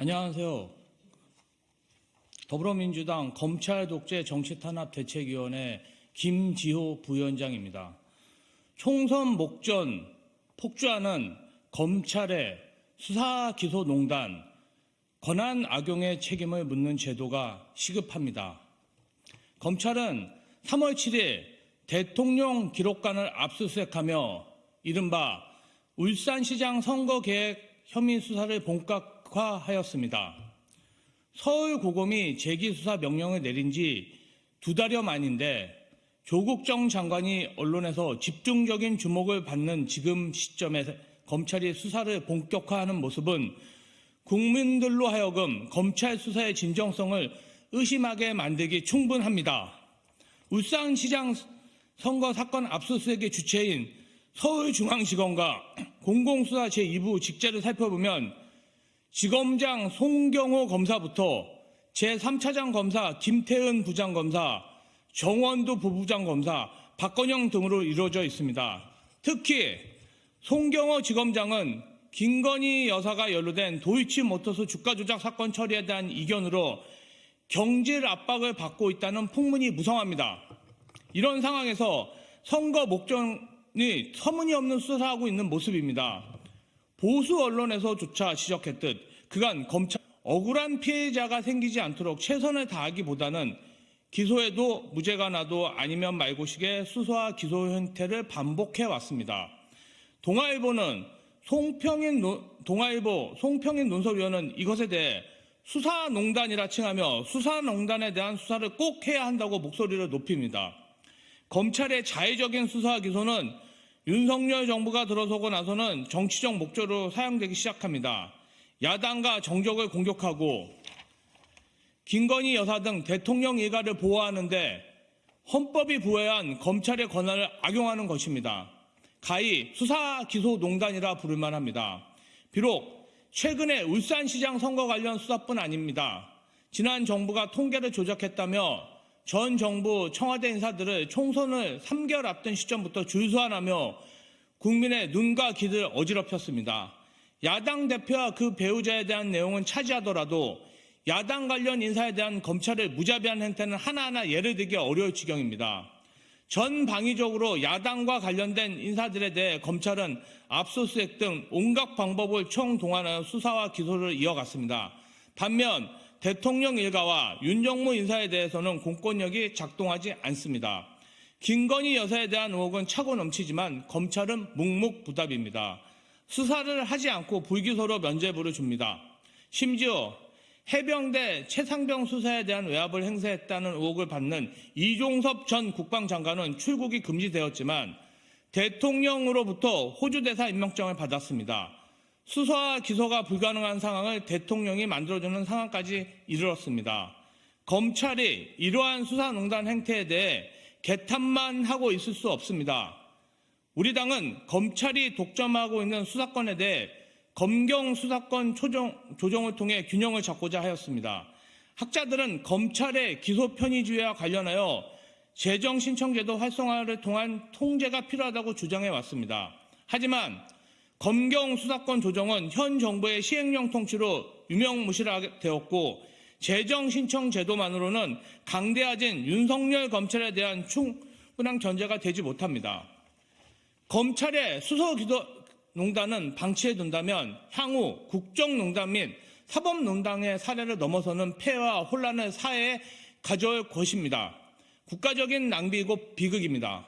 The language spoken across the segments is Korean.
안녕하세요. 더불어민주당 검찰독재정치탄압대책위원회 김지호 부위원장입니다. 총선 목전 폭주하는 검찰의 수사기소농단, 권한 악용의 책임을 묻는 제도가 시급합니다. 검찰은 3월 7일 대통령 기록관을 압수수색하며 이른바 울산시장 선거계획 혐의 수사를 본격화하였습니다. 서울고검이 재기수사 명령을 내린 지 2달여 만인데 조국 전 장관이 언론에서 집중적인 주목을 받는 지금 시점에 검찰이 수사를 본격화하는 모습은 국민들로 하여금 검찰 수사의 진정성을 의심하게 만들기 충분합니다. 울산시장 선거 사건 압수수색의 주체인 서울중앙지검과 공공수사 제2부 직제를 살펴보면 지검장 송경호 검사부터 제3차장 검사 김태은 부장검사, 정원도 부부장검사, 박건영 등으로 이루어져 있습니다. 특히 송경호 지검장은 김건희 여사가 연루된 도이치모터스 주가 조작 사건 처리에 대한 이견으로 경질 압박을 받고 있다는 풍문이 무성합니다. 이런 상황에서 선거 목전이 터무니없는 수사하고 있는 모습입니다. 보수 언론에서조차 지적했듯 그간 검찰 억울한 피해자가 생기지 않도록 최선을 다하기보다는 기소해도 무죄가 나도 아니면 말고식의 수사와 기소 형태를 반복해 왔습니다. 송평인 논설위원은 이것에 대해 수사농단이라 칭하며 수사농단에 대한 수사를 꼭 해야 한다고 목소리를 높입니다. 검찰의 자의적인 수사와 기소는 윤석열 정부가 들어서고 나서는 정치적 목적으로 사용되기 시작합니다. 야당과 정적을 공격하고 김건희 여사 등 대통령 일가를 보호하는데 헌법이 부여한 검찰의 권한을 악용하는 것입니다. 가히 수사기소농단이라 부를 만합니다. 비록 최근에 울산시장 선거 관련 수사뿐 아닙니다. 지난 정부가 통계를 조작했다며 전 정부 청와대 인사들을 총선을 3개월 앞둔 시점부터 줄소환하며 국민의 눈과 귀를 어지럽혔습니다. 야당 대표와 그 배우자에 대한 내용은 차지하더라도 야당 관련 인사에 대한 검찰의 무자비한 행태는 하나하나 예를 들기 어려울 지경입니다. 전방위적으로 야당과 관련된 인사들에 대해 검찰은 압수수색 등 온갖 방법을 총동원하여 수사와 기소를 이어갔습니다. 반면 대통령 일가와 윤정무 인사에 대해서는 공권력이 작동하지 않습니다. 김건희 여사에 대한 의혹은 차고 넘치지만 검찰은 묵묵부답입니다. 수사를 하지 않고 불기소로 면죄부를 줍니다. 심지어 해병대 최상병 수사에 대한 외압을 행사했다는 의혹을 받는 이종섭 전 국방장관은 출국이 금지되었지만 대통령으로부터 호주 대사 임명장을 받았습니다. 수사와 기소가 불가능한 상황을 대통령이 만들어주는 상황까지 이르렀습니다. 검찰이 이러한 수사농단 행태에 대해 개탄만 하고 있을 수 없습니다. 우리 당은 검찰이 독점하고 있는 수사권에 대해 검경 수사권 조정을 통해 균형을 잡고자 하였습니다. 학자들은 검찰의 기소 편의주의와 관련하여 재정신청제도 활성화를 통한 통제가 필요하다고 주장해 왔습니다. 하지만 검경 수사권 조정은 현 정부의 시행령 통치로 유명무실하되었고 재정신청 제도만으로는 강대하진 윤석열 검찰에 대한 충분한 견제가 되지 못합니다. 검찰의 수사기소농단은 방치해둔다면 향후 국정농단 및 사법농단의 사례를 넘어서는 폐해와 혼란을 사회에 가져올 것입니다. 국가적인 낭비이고 비극입니다.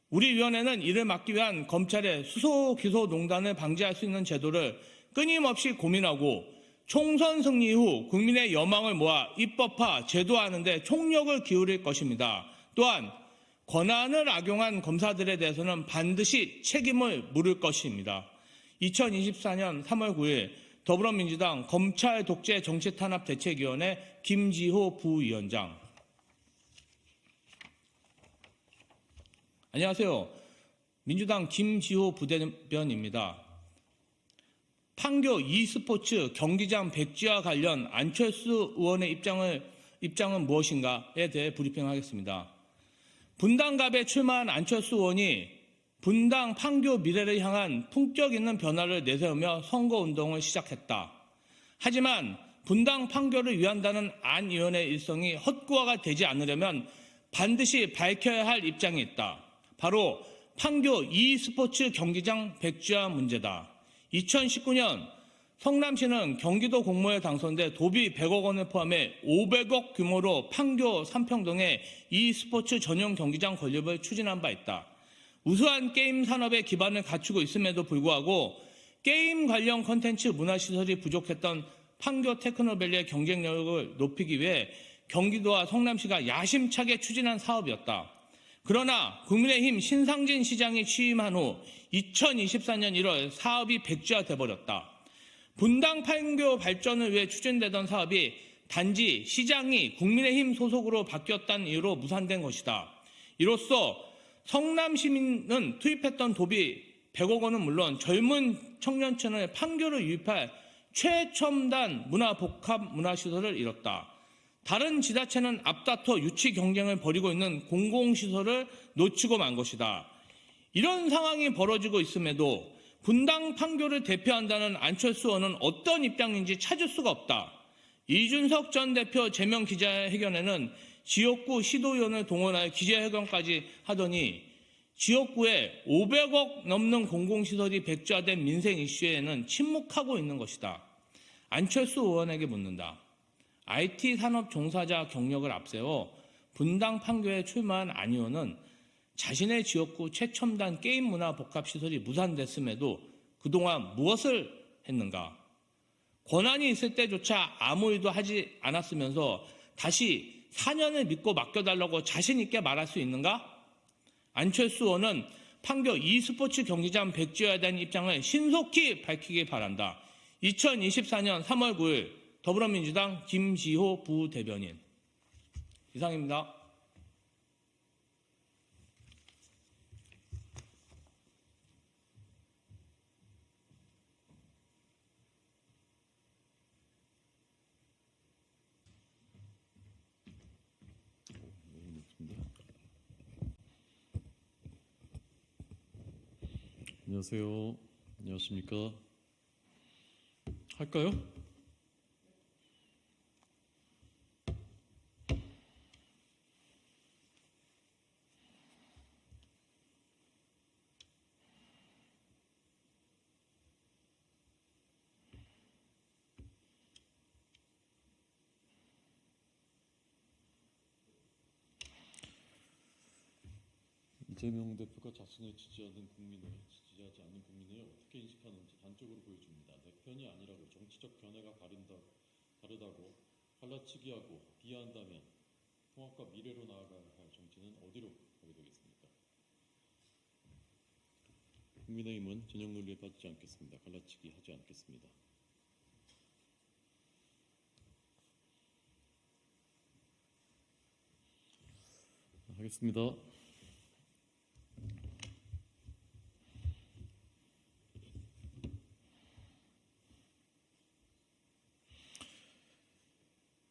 우리 위원회는 이를 막기 위한 검찰의 수소기소농단을 방지할 수 있는 제도를 끊임없이 고민하고 총선 승리 후 국민의 여망을 모아 입법화, 제도화하는 데 총력을 기울일 것입니다. 또한 권한을 악용한 검사들에 대해서는 반드시 책임을 물을 것입니다. 2024년 3월 9일 더불어민주당 검찰독재정치탄압대책위원회 김지호 부위원장. 안녕하세요. 민주당 김지호 부대변입니다. 판교 e스포츠 경기장 백지와 관련 안철수 의원의 입장은 무엇인가에 대해 브리핑하겠습니다. 분당갑에 출마한 안철수 의원이 분당 판교 미래를 향한 품격 있는 변화를 내세우며 선거운동을 시작했다. 하지만 분당 판결을 위한다는 안 의원의 일성이 헛구화가 되지 않으려면 반드시 밝혀야 할 입장이 있다. 바로 판교 e스포츠 경기장 백지화 문제다. 2019년 성남시는 경기도 공모에 당선돼 도비 100억 원을 포함해 500억 규모로 판교 삼평동에 e스포츠 전용 경기장 건립을 추진한 바 있다. 우수한 게임 산업의 기반을 갖추고 있음에도 불구하고 게임 관련 콘텐츠 문화시설이 부족했던 판교 테크노밸리의 경쟁력을 높이기 위해 경기도와 성남시가 야심차게 추진한 사업이었다. 그러나 국민의힘 신상진 시장이 취임한 후 2024년 1월 사업이 백지화돼 버렸다. 분당 판교 발전을 위해 추진되던 사업이 단지 시장이 국민의힘 소속으로 바뀌었다는 이유로 무산된 것이다. 이로써 성남 시민은 투입했던 도비 100억 원은 물론 젊은 청년층을 판교를 유입할 최첨단 문화복합 문화시설을 잃었다. 다른 지자체는 앞다퉈 유치 경쟁을 벌이고 있는 공공시설을 놓치고 만 것이다. 이런 상황이 벌어지고 있음에도 분당 판교를 대표한다는 안철수 의원은 어떤 입장인지 찾을 수가 없다. 이준석 전 대표 제명 기자회견에는 지역구 시도의원을 동원하여 기자회견까지 하더니 지역구에 500억 넘는 공공시설이 백지화된 민생 이슈에는 침묵하고 있는 것이다. 안철수 의원에게 묻는다. IT 산업 종사자 경력을 앞세워 분당 판교에 출마한 안 의원은 자신의 지역구 최첨단 게임 문화 복합 시설이 무산됐음에도 그동안 무엇을 했는가? 권한이 있을 때조차 아무 일도 하지 않았으면서 다시 4년을 믿고 맡겨달라고 자신 있게 말할 수 있는가? 안철수 의원은 판교 e스포츠 경기장 백지화에 대한 입장을 신속히 밝히기 바란다. 2024년 3월 9일 더불어민주당 김지호 부대변인. 이상입니다. 안녕하세요. 안녕하십니까? 할까요? 이재명 대표가 자신을 지지하지 않는 국민을 어떻게 인식하는지 단적으로 보여줍니다. 내 편이 아니라고 정치적 견해가 다르다고 갈라치기하고 비하한다면 통합과 미래로 나아가야 할 정치는 어디로 가게 되겠습니까? 국민의힘은 진영 논리에 빠지지 않겠습니다. 갈라치기 하지 않겠습니다. 하겠습니다.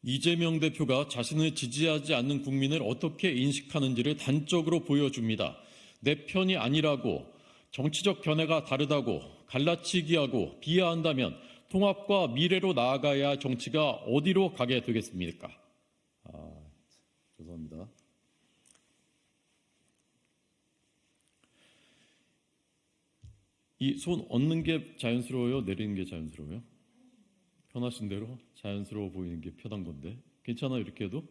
이재명 대표가 자신을 지지하지 않는 국민을 어떻게 인식하는지를 단적으로 보여줍니다. 내 편이 아니라고 정치적 견해가 다르다고 갈라치기하고 비하한다면 통합과 미래로 나아가야 할 정치가 어디로 가게 되겠습니까? 죄송합니다. 이 손 얹는 게 자연스러워요? 내리는 게 자연스러워요? 편하신 대로 자연스러워 보이는 게 편한 건데 괜찮아요? 이렇게 해도?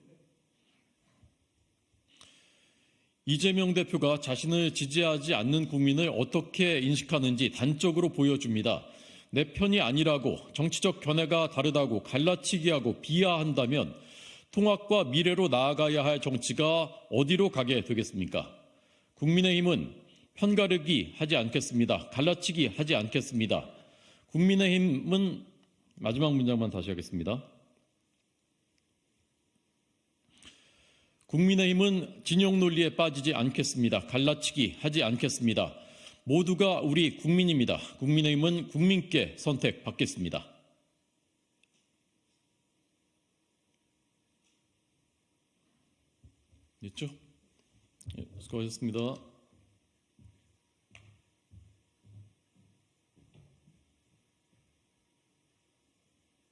이재명 대표가 자신을 지지하지 않는 국민을 어떻게 인식하는지 단적으로 보여줍니다. 내 편이 아니라고 정치적 견해가 다르다고 갈라치기하고 비하한다면 통합과 미래로 나아가야 할 정치가 어디로 가게 되겠습니까? 국민의힘은 편가르기 하지 않겠습니다. 갈라치기 하지 않겠습니다. 국민의힘은 마지막 문장만 다시 하겠습니다. 국민의힘은 진영 논리에 빠지지 않겠습니다. 갈라치기 하지 않겠습니다. 모두가 우리 국민입니다. 국민의힘은 국민께 선택받겠습니다. 됐죠? 수고하셨습니다.